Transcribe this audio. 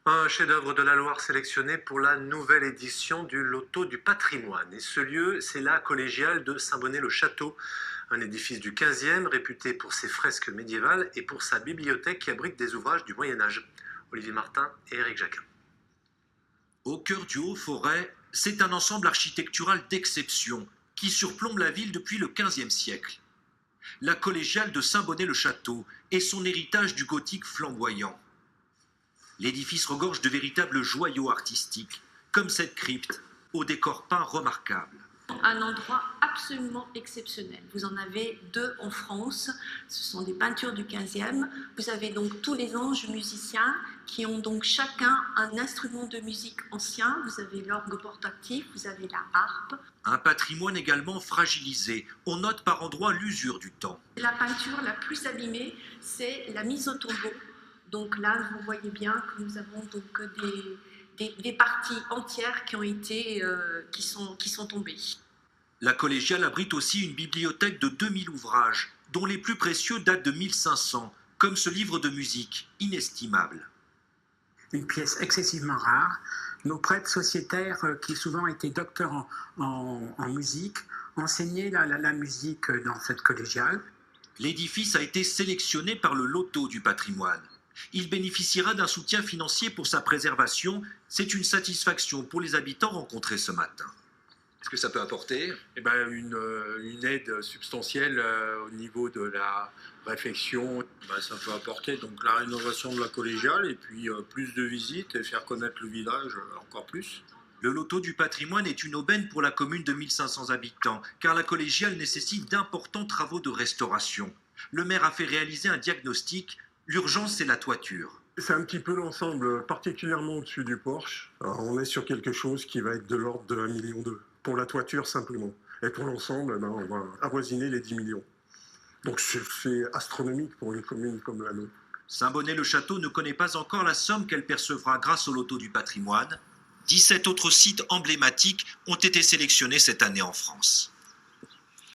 Un chef-d'œuvre de la Loire sélectionné pour la nouvelle édition du Loto du patrimoine. Et ce lieu, c'est la collégiale de Saint-Bonnet-le-Château, un édifice du 15e réputé pour ses fresques médiévales et pour sa bibliothèque qui abrite des ouvrages du Moyen-Âge. Olivier Martin et Éric Jacquin. Au cœur du Haut-Forêt, c'est un ensemble architectural d'exception qui surplombe la ville depuis le XVe siècle. La collégiale de Saint-Bonnet-le-Château et son héritage du gothique flamboyant. L'édifice regorge de véritables joyaux artistiques, comme cette crypte, au décor peint remarquable. Un endroit absolument exceptionnel. Vous en avez deux en France, ce sont des peintures du 15e. Vous avez donc tous les anges musiciens qui ont donc chacun un instrument de musique ancien. Vous avez l'orgue portatif, vous avez la harpe. Un patrimoine également fragilisé. On note par endroits l'usure du temps. La peinture la plus abîmée, c'est la mise au tombeau. Donc là, vous voyez bien que nous avons donc des parties entières qui sont tombées. La collégiale abrite aussi une bibliothèque de 2000 ouvrages, dont les plus précieux datent de 1500, comme ce livre de musique, inestimable. Une pièce excessivement rare. Nos prêtres sociétaires, qui souvent étaient docteurs en musique, enseignaient la musique dans cette collégiale. L'édifice a été sélectionné par le Loto du patrimoine. Il bénéficiera d'un soutien financier pour sa préservation. C'est une satisfaction pour les habitants rencontrés ce matin. Est-ce que ça peut apporter une aide substantielle au niveau de la réfection. Ça peut apporter donc la rénovation de la collégiale et puis plus de visites et faire connaître le village encore plus. Le Loto du patrimoine est une aubaine pour la commune de 1500 habitants, car la collégiale nécessite d'importants travaux de restauration. Le maire a fait réaliser un diagnostic. L'urgence, c'est la toiture. C'est un petit peu l'ensemble, particulièrement au-dessus du porche. Alors, on est sur quelque chose qui va être de l'ordre de 1,2 million pour la toiture simplement. Et pour l'ensemble, on va avoisiner les 10 millions. Donc c'est astronomique pour une commune comme la nôtre. Saint-Bonnet-le-Château ne connaît pas encore la somme qu'elle percevra grâce au Loto du patrimoine. 17 autres sites emblématiques ont été sélectionnés cette année en France.